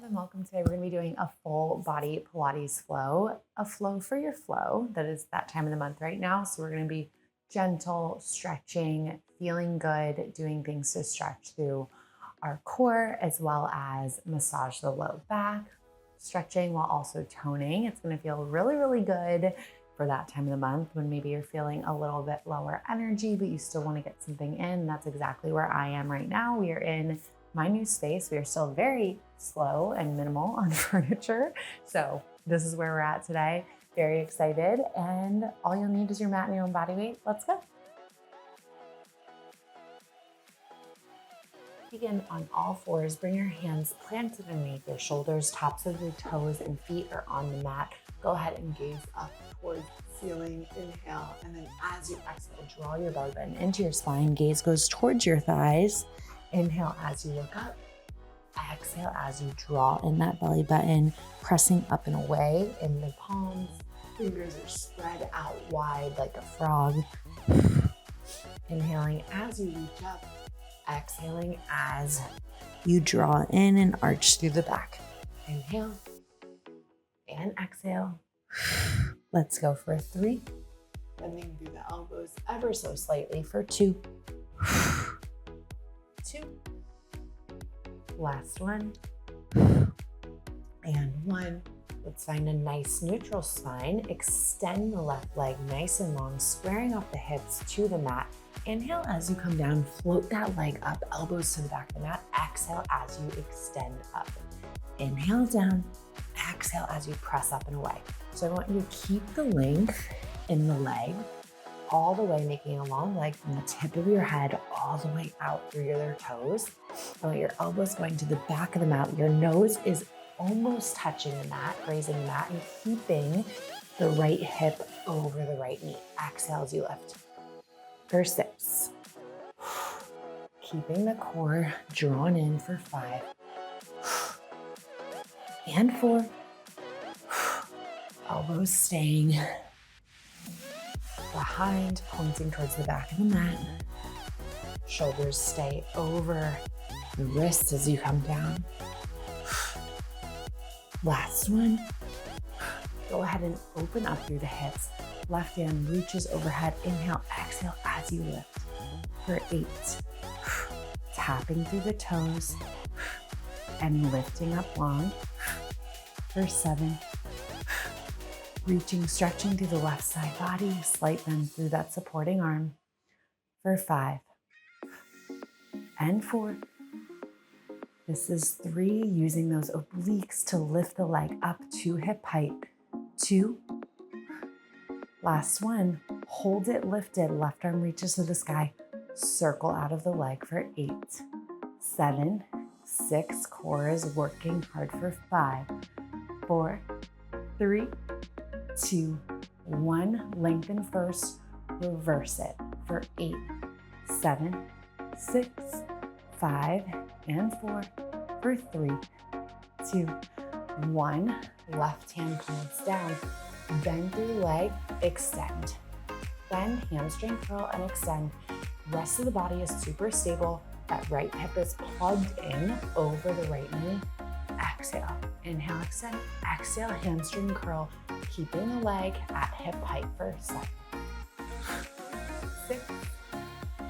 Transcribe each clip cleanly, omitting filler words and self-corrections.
and welcome. Today we're going to be doing a full body Pilates flow, a flow for your flow. That is that time of the month right now. So we're going to be gentle, stretching, feeling good, doing things to stretch through our core as well as massage the low back, stretching while also toning. It's going to feel really, really good for that time of the month when maybe you're feeling a little bit lower energy, but you still want to get something in. That's exactly where I am right now. We are in my new space. We are still very slow and minimal on furniture. So this is where we're at today. Very excited. And all you'll need is your mat and your own body weight. Let's go. Begin on all fours. Bring your hands planted underneath your shoulders. Tops of your toes and feet are on the mat. Go ahead and gaze up towards the ceiling. Inhale. And then as you exhale, draw your belly button into your spine. Gaze goes towards your thighs. Inhale as you look up. Exhale as you draw in that belly button, pressing up and away in the palms. Fingers are spread out wide like a frog. Inhaling as you reach up. Exhaling as you draw in and arch through the back. Inhale and exhale. Let's go for 3. Bending through the elbows ever so slightly for 2. 2. Last one. And 1. Let's find a nice neutral spine. Extend the left leg nice and long, squaring off the hips to the mat. Inhale as you come down, float that leg up, elbows to the back of the mat. Exhale as you extend up. Inhale down, exhale as you press up and away. So I want you to keep the length in the leg all the way, making a long leg from the tip of your head all the way out through your toes. I want your elbows going to the back of the mat. Your nose is almost touching the mat, grazing the mat, and keeping the right hip over the right knee. Exhale as you lift. For 6. Keeping the core drawn in for 5. And 4. Elbows staying behind, pointing towards the back of the mat. Shoulders stay over the wrists as you come down. Last one. Go ahead and open up through the hips. Left hand reaches overhead. Inhale, exhale as you lift. For 8. Tapping through the toes and lifting up long. For 7. Reaching, stretching through the left side body, slight bend through that supporting arm. For 5. And 4. This is 3, using those obliques to lift the leg up to hip height. 2. Last one, hold it lifted, left arm reaches to the sky. Circle out of the leg for 8. 7. 6, core is working hard for 5. 4. 3. 2, 1, lengthen first, reverse it for 8, 7, 6, 5, and 4, for 3, 2, 1, left hand comes down, bend through leg, extend, bend, hamstring curl and extend. Rest of the body is super stable. That right hip is plugged in over the right knee. Exhale, inhale, extend, exhale, hamstring curl, keeping the leg at hip height for 7, 6,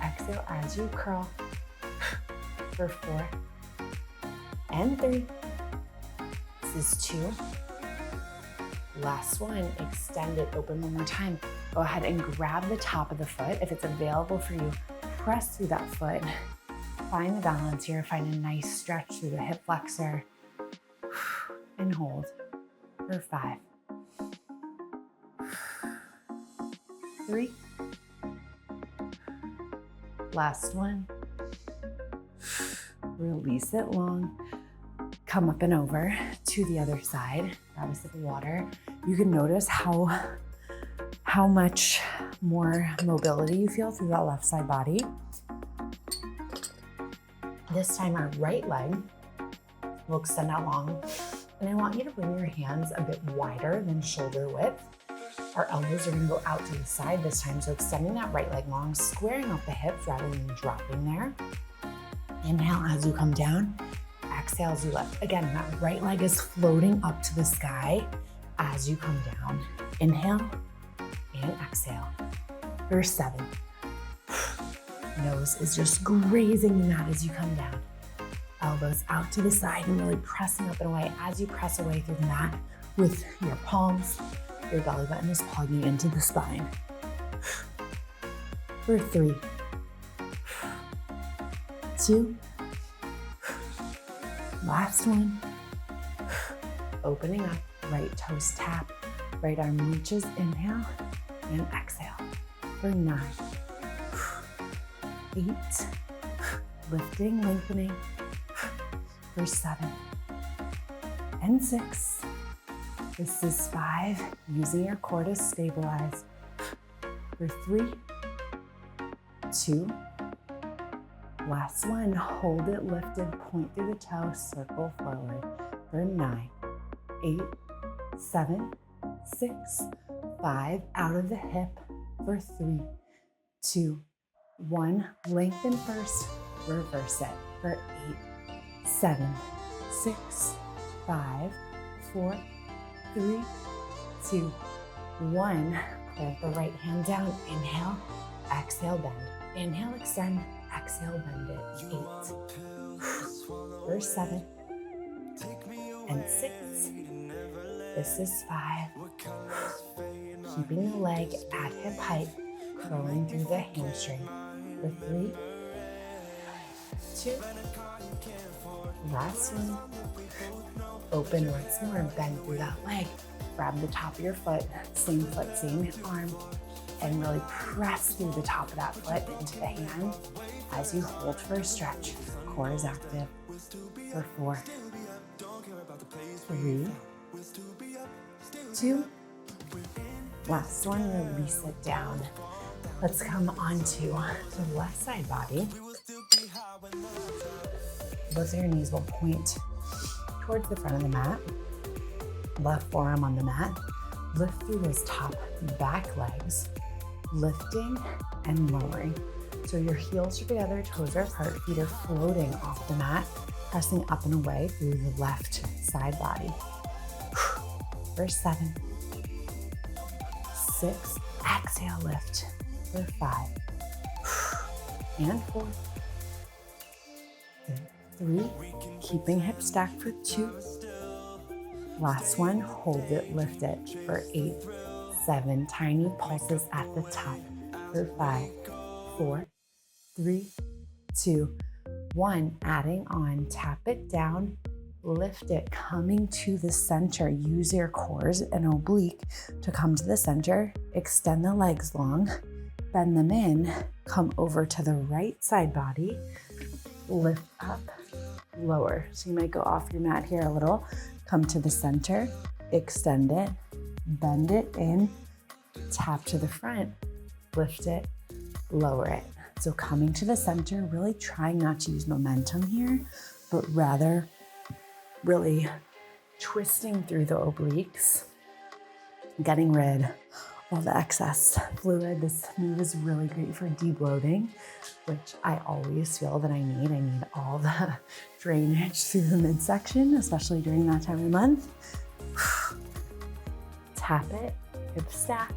exhale as you curl, for 4, and 3, this is 2, last one, extend it, open one more time. Go ahead and grab the top of the foot. If it's available for you, press through that foot, find the balance here, find a nice stretch through the hip flexor, and hold for 5, 3, last one, release it long, come up and over to the other side, grab a sip of water. You can notice how much more mobility you feel through that left side body. This time our right leg will extend out long. And I want you to bring your hands a bit wider than shoulder width. Our elbows are going to go out to the side this time, so extending that right leg long, squaring off the hips rather than dropping there. Inhale as you come down. exhale as you lift. Again, that right leg is floating up to the sky as you come down. Inhale and exhale. For 7. Nose is just grazing the mat as you come down. Elbows out to the side and really pressing up and away as you press away through the mat with your palms. Your belly button is plugging into the spine. For 3, 2, last one. Opening up, right toes tap, right arm reaches, inhale and exhale. For 9, 8, lifting, lengthening. For 7 and 6. This is 5, using your core to stabilize. For 3, 2, last one, hold it lifted, point through the toe, circle forward. For 9, 8, 7, 6, 5, out of the hip. For 3, 2, 1, lengthen first, reverse it. For 8, 7, 6, 5, 4, 3, 2, 1. Plant the right hand down. Inhale, exhale, bend. Inhale, extend, exhale, bend it. 8. For 7 and 6. This is 5. Keeping the leg at hip height, curling through the hamstring. For 3, 2, last one. Open once more and bend through that leg. Grab the top of your foot, same arm, and really press through the top of that foot into the hand as you hold for a stretch. Core is active. For 4, 3, 2, last one, release it down. Let's come onto the left side body. Both of your knees will point towards the front of the mat. Left forearm on the mat. Lift through those top back legs, lifting and lowering. So your heels are together, toes are apart, feet are floating off the mat, pressing up and away through the left side body. For 7, 6, exhale, lift. For 5, and 4, 3, keeping hips stacked. For 2, last one, hold it, lift it. For 8, 7, tiny pulses at the top. For 5, 4, 3, 2, 1, adding on, tap it down, lift it, coming to the center. Use your cores and oblique to come to the center, extend the legs long, bend them in, come over to the right side body, lift up, lower. So you might go off your mat here a little, come to the center, extend it, bend it in, tap to the front, lift it, lower it. So coming to the center, really trying not to use momentum here, but rather really twisting through the obliques, getting rid all the excess fluid. This move is really great for debloating, which I always feel that I need. I need all the drainage through the midsection, especially during that time of month. Tap it, hip stack,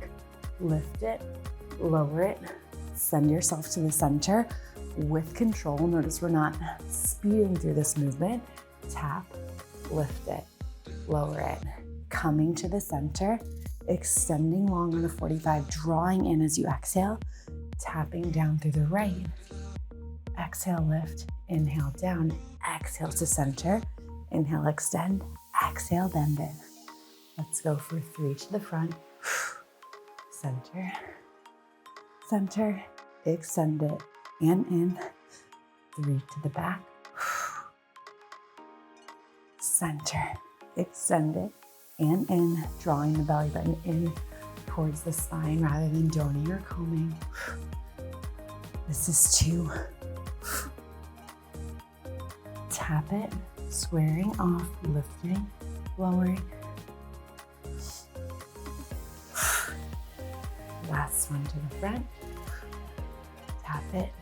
lift it, lower it, send yourself to the center with control. Notice we're not speeding through this movement. Tap, lift it, lower it, coming to the center, extending long on a 45, drawing in as you exhale, tapping down through the right. Exhale, lift, inhale down, exhale to center, inhale, extend, exhale, bend it. Let's go for 3 to the front, center, center, extend it, and in, 3 to the back, center, extend it, and in, drawing the belly button in towards the spine rather than doning or combing. This is 2. Tap it, squaring off, lifting, lowering. Last one to the front. Tap it,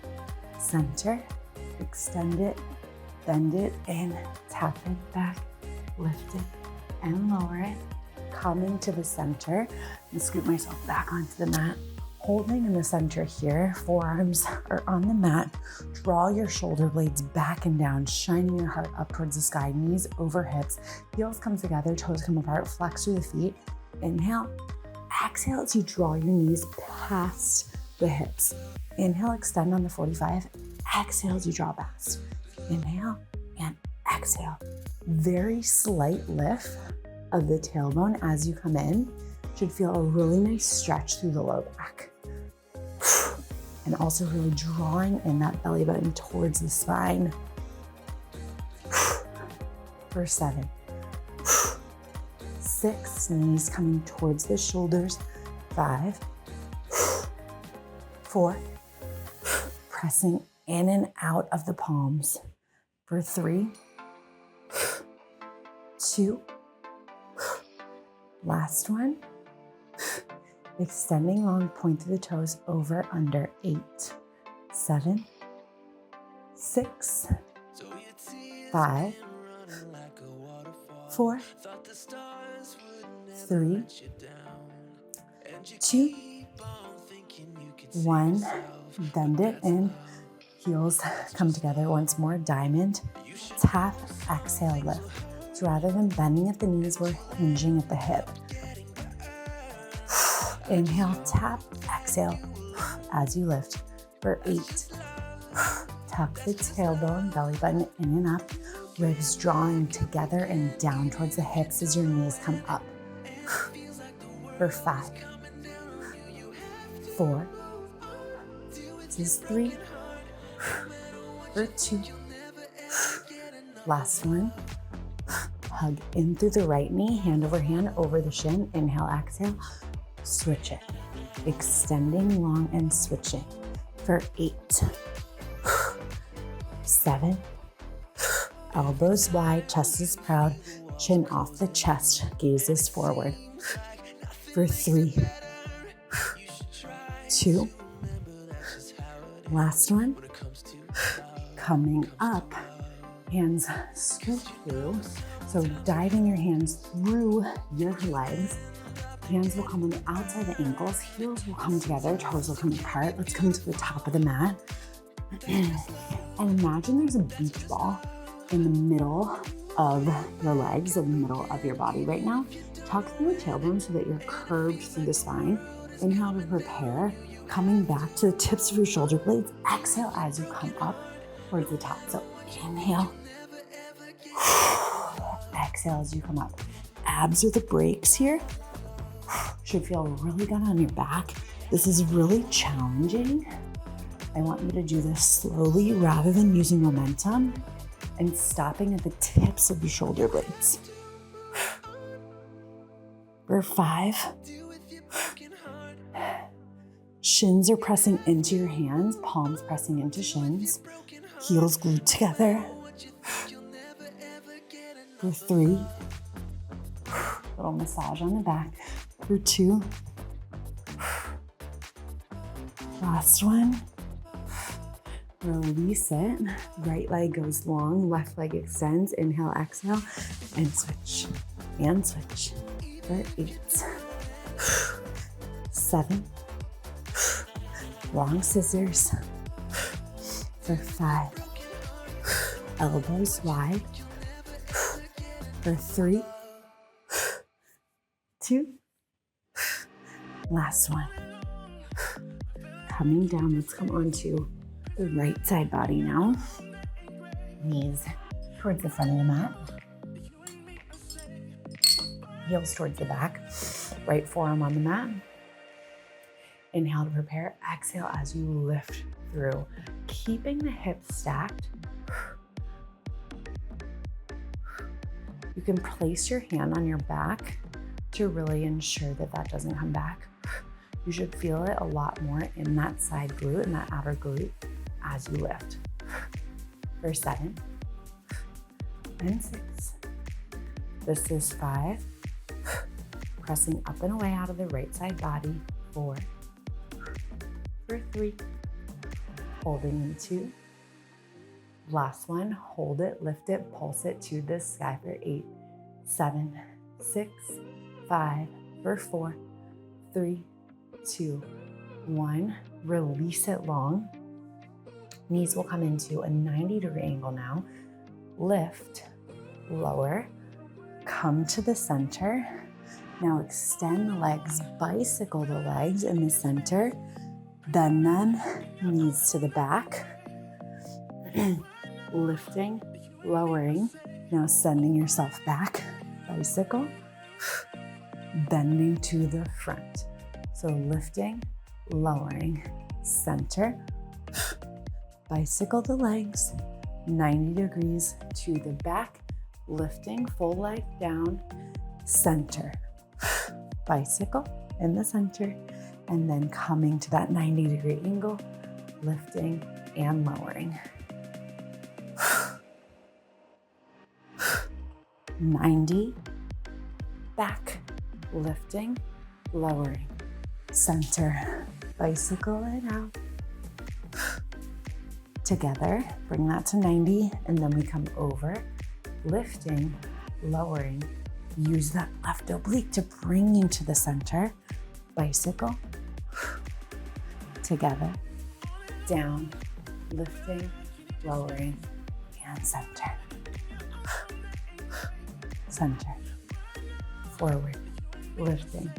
center, extend it, bend it in, tap it back, lift it and lower it, coming to the center and scoot myself back onto the mat. Holding in the center here, forearms are on the mat. Draw your shoulder blades back and down, shining your heart up towards the sky, knees over hips, heels come together, toes come apart, flex through the feet. Inhale, exhale as you draw your knees past the hips. Inhale, extend on the 45. Exhale as you draw past. Inhale and exhale. Very slight lift of the tailbone as you come in. Should feel a really nice stretch through the low back. And also really drawing in that belly button towards the spine. For 7. 6, knees coming towards the shoulders. 5. 4. Pressing in and out of the palms. For 3. 2. Last one. Extending long, point to the toes, over, under. 8, 7, 6, 5, 4, 3, 2, 1. Bend it in. Heels come together once more. Diamond. Tap, exhale, lift. So rather than bending at the knees, we're hinging at the hip. Inhale, tap, exhale as you lift. For 8, tuck the tailbone, belly button in and up, ribs drawing together and down towards the hips as your knees come up. For 5, 4, this is 3, for 2, last one. Hug in through the right knee, hand over the shin. Inhale, exhale. Switch it. Extending long and switching. For 8, 7, elbows wide, chest is proud, chin off the chest, gaze is forward. For 3, 2, last one. Coming up, hands scoop through. So diving your hands through your legs. Hands will come on the outside of the ankles, heels will come together, toes will come apart. Let's come to the top of the mat. And imagine there's a beach ball in the middle of your legs, in the middle of your body right now. Tuck through your tailbone so that you're curved through the spine. Inhale to prepare, coming back to the tips of your shoulder blades. Exhale as you come up towards the top. So inhale, exhale as you come up. Abs are the brakes here. Should feel really good on your back. This is really challenging. I want you to do this slowly rather than using momentum and stopping at the tips of your shoulder blades. For 5, shins are pressing into your hands, palms pressing into shins, heels glued together. For 3, little massage on the back. For 2, last one. Release it. Right leg goes long, left leg extends. Inhale, exhale, and switch. And switch. For 8, 7, long scissors. For 5, elbows wide. For 3, 2, last one. Coming down, let's come onto the right side body now. Knees towards the front of the mat. Heels towards the back. Right forearm on the mat. Inhale to prepare. Exhale as you lift through. Keeping the hips stacked. You can place your hand on your back to really ensure that that doesn't come back. You should feel it a lot more in that side glute, in that outer glute as you lift. For 7 and 6. This is 5. Pressing up and away out of the right side body. 4. For 3. Holding in 2. Last one, hold it, lift it, pulse it to the sky for 8, 7, 6, 5, for 4, 3, 2, 1. Release it long. Knees will come into a 90-degree angle now. Lift, lower, come to the center. Now extend the legs, bicycle the legs in the center. Bend them, knees to the back. Lifting, lowering. Now sending yourself back. Bicycle, bending to the front. So lifting, lowering, center. Bicycle the legs, 90 degrees to the back. Lifting, full leg down, center. Bicycle in the center. And then coming to that 90-degree angle, lifting and lowering. 90, back, lifting, lowering, center, bicycle it out. Together, bring that to 90, and then we come over, lifting, lowering. Use that left oblique to bring you to the center. Bicycle, together, down, lifting, lowering, and center. Center, forward, lifting,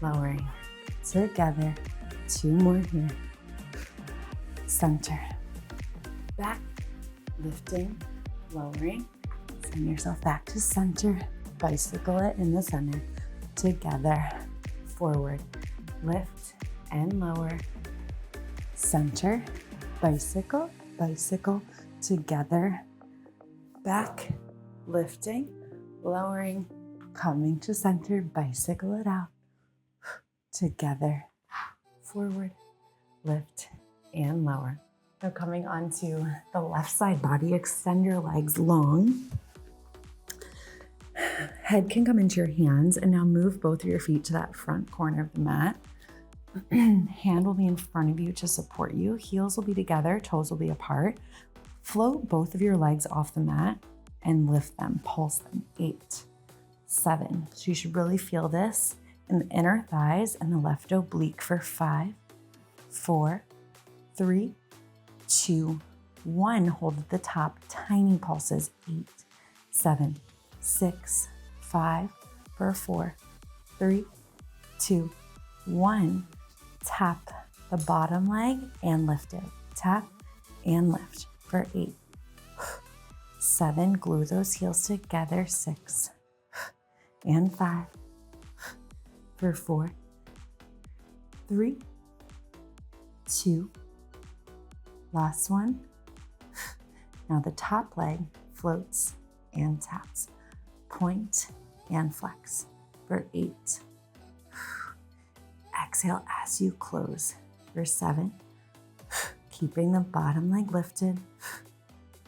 lowering, together. 2 more here. Center, back, lifting, lowering. Send yourself back to center. Bicycle it in the center. Together, forward, lift and lower. Center, bicycle, bicycle, together. Back, lifting, lowering, coming to center, bicycle it out. Together, forward, lift and lower. Now coming onto the left side body, extend your legs long. Head can come into your hands, and now move both of your feet to that front corner of the mat. Hand will be in front of you to support you. Heels will be together, toes will be apart. Float both of your legs off the mat and lift them, pulse them. 8, 7. So you should really feel this in the inner thighs and the left oblique for 5, 4, 3, 2, 1. Hold at the top, tiny pulses. 8, 7, 6, 5, for 4, 3, 2, 1. Tap the bottom leg and lift it. Tap and lift for 8, 7. Glue those heels together. 6 and 5 for 4, 3, 2. Last one. Now the top leg floats and taps. Point and flex for 8. Exhale as you close for 7. Keeping the bottom leg lifted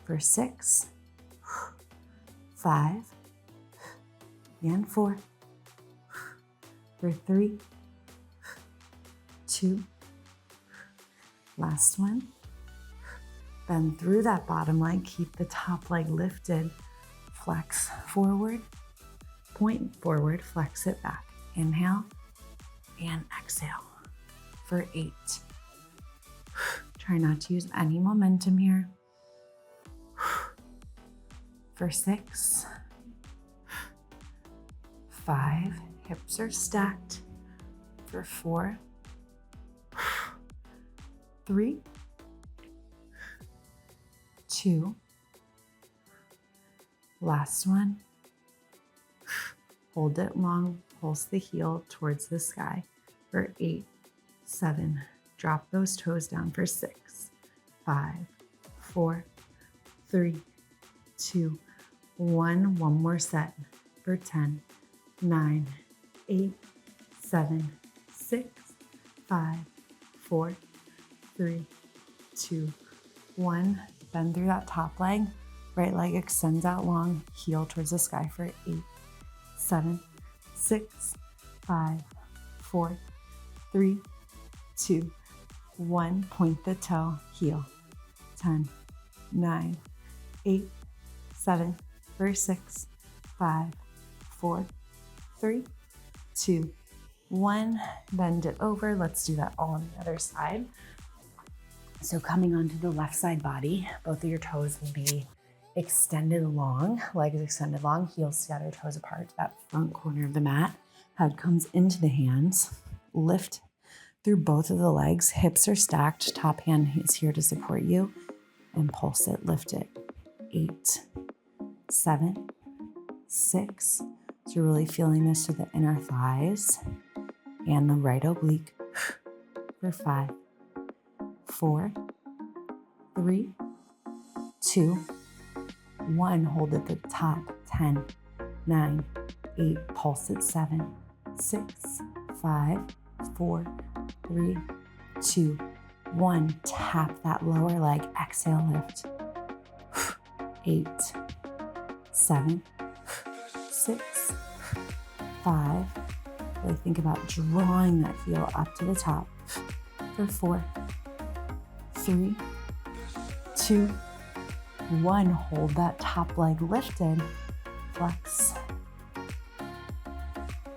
for 6, 5, and 4 for 3, 2. Last one. Bend through that bottom leg. Keep the top leg lifted. Flex forward, point forward, flex it back. Inhale and exhale for 8. Try not to use any momentum here. For 6, 5, hips are stacked. For 4, 3, 2. Last one. Hold it long, pulse the heel towards the sky for 8, 7. Drop those toes down for 6, 5, 4, 3, 2, 1. One more set for 10, 9, 8, 7, 6, 5, 4, 3, 2, 1. Bend through that top leg. Right leg extends out long, heel towards the sky for 8, 7, 6, 5, 4, 3, 2, 1. Point the toe, heel. 10, 9, 8, 7, for 6, 5, 4, 3, 2, 1. Bend it over. Let's do that all on the other side. So coming onto the left side body, both of your toes will be extended long, legs extended long, heels together, toes apart to that front corner of the mat. Head comes into the hands. Lift through both of the legs. Hips are stacked. Top hand is here to support you. And pulse it, lift it. 8, 7, 6. So you're really feeling this to the inner thighs and the right oblique. For 5, 4, 3, 2, 1. Hold at the top. 10, 9, 8. Pulse at 7, 6, 5, 4, 3, 2, 1. Tap that lower leg. Exhale, lift. 8, 7, 6, 5. Really think about drawing that heel up to the top. For 4, 3, 2, 1. Hold that top leg lifted. Flex.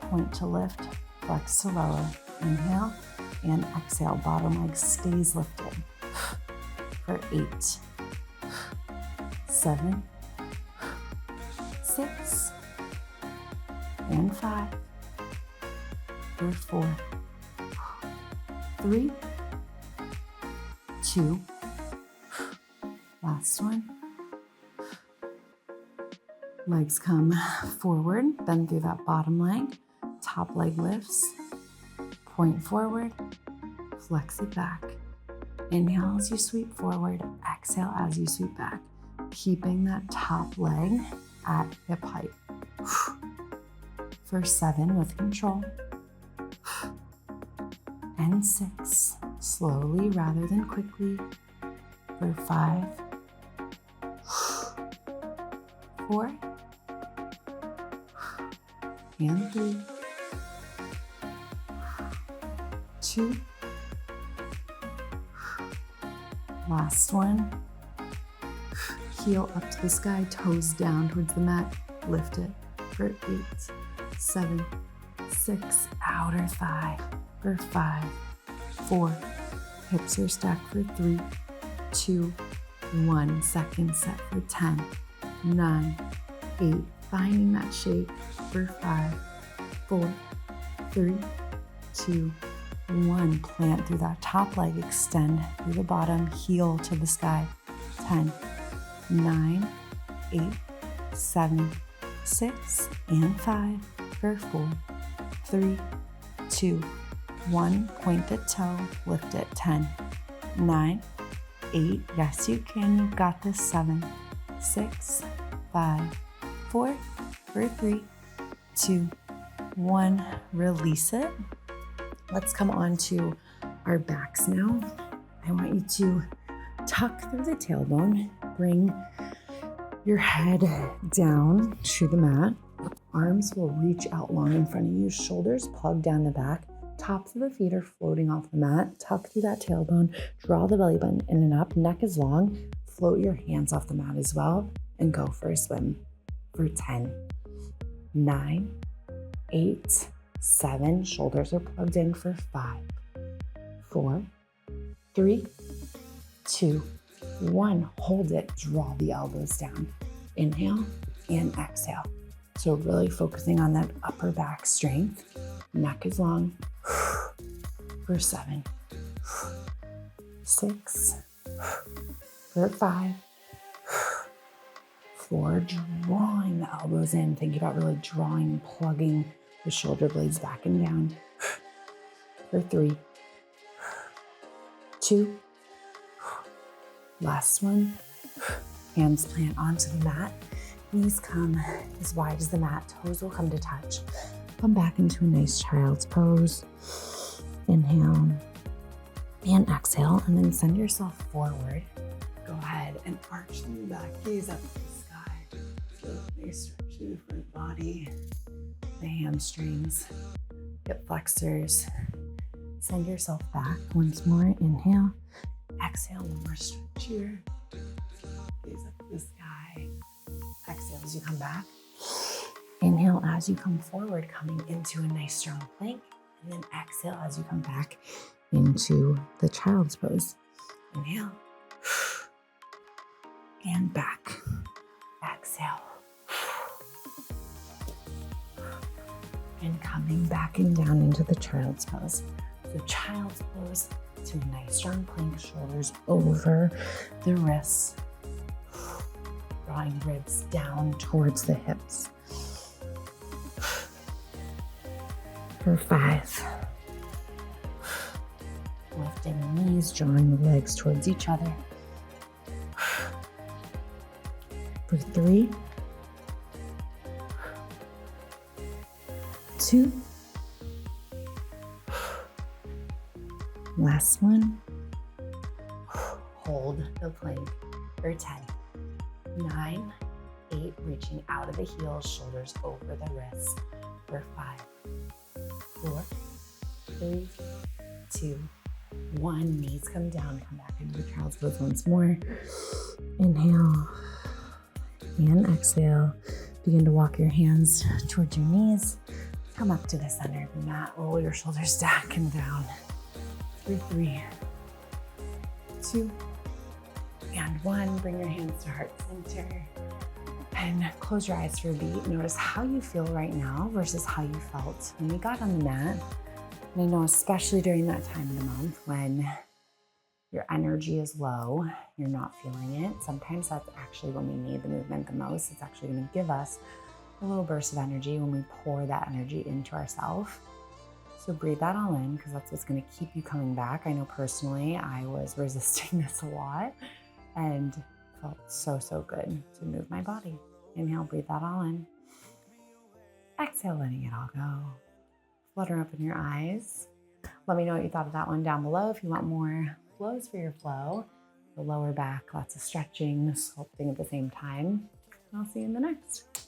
Point to lift. Flex to lower. Inhale and exhale. Bottom leg stays lifted. For 8, 7, 6, and 5. For 4, 3, 2. Last one. Legs come forward, bend through that bottom leg. Top leg lifts. Point forward. Flex it back. Inhale as you sweep forward. Exhale as you sweep back. Keeping that top leg at hip height. For 7 with control. And 6. Slowly rather than quickly. For 5, 4, and 3, 2. Last one. Heel up to the sky, toes down towards the mat. Lift it for 8, 7, 6. Outer thigh for 5, 4. Hips are stacked for 3, 2, 1. Second set for 10, 9, 8. Finding that shape for 5, 4, 3, 2, 1. Plant through that top leg. Extend through the bottom. Heel to the sky. 10, 9, 8, 7, 6, and 5. For 4, 3, 2, 1. Point the toe. Lift it. 10, 9, 8. Yes, you can. You've got this. 7, 6, 5, 4, 3, 2, 1. Release it. Let's come on to our backs now. I want you to tuck through the tailbone. Bring your head down to the mat. Arms will reach out long in front of you. Shoulders plug down the back. Tops of the feet are floating off the mat. Tuck through that tailbone. Draw the belly button in and up. Neck is long. Float your hands off the mat as well. And go for a swim. For 10, 9, 8, 7. Shoulders are plugged in for 5, 4, 3, 2, 1. Hold it. Draw the elbows down. Inhale and exhale. So really focusing on that upper back strength. Neck is long. For 7, 6, for 5, 4. Drawing the elbows in. Think about really drawing and plugging the shoulder blades back and down. For 3, 2. Last one. Hands plant onto the mat. Knees come as wide as the mat. Toes will come to touch. Come back into a nice child's pose. Inhale and exhale, and then send yourself forward. Go ahead and arch the back, gaze up to the sky. Feel a nice stretch through the front body, the hamstrings, hip flexors. Send yourself back once more. Inhale, exhale, one more stretch here. Gaze up to the sky. as you come back. Inhale as you come forward, coming into a nice strong plank. And then exhale as you come back into the child's pose. Inhale. And back. Exhale. And coming back and down into the child's pose. So child's pose to a nice strong plank, shoulders over the wrists. Drawing ribs down towards the hips. For 5. Lifting the knees, drawing the legs towards each other. For 3. 2. Last one. Hold the plank for 10. 9, 8, reaching out of the heels, shoulders over the wrists. For 5, 4, 3, 2, 1. Knees come down, come back into the child's pose once more. Inhale and exhale. Begin to walk your hands towards your knees. Come up to the center of the mat. Roll your shoulders back and down. For 3, 2, and 1. Bring your hands to heart center and close your eyes for a beat. Notice how you feel right now versus how you felt when you got on the mat. And I know especially during that time of the month when your energy is low, you're not feeling it. Sometimes that's actually when we need the movement the most. It's actually going to give us a little burst of energy when we pour that energy into ourselves. So breathe that all in, because that's what's going to keep you coming back. I know personally, I was resisting this a lot and felt so good to move my body. Inhale, breathe that all in. Exhale, letting it all go. Flutter open your eyes. Let me know what you thought of that one down below. If you want more flows for your flow, the lower back, lots of stretching, sculpting at the same time. I'll see you in the next.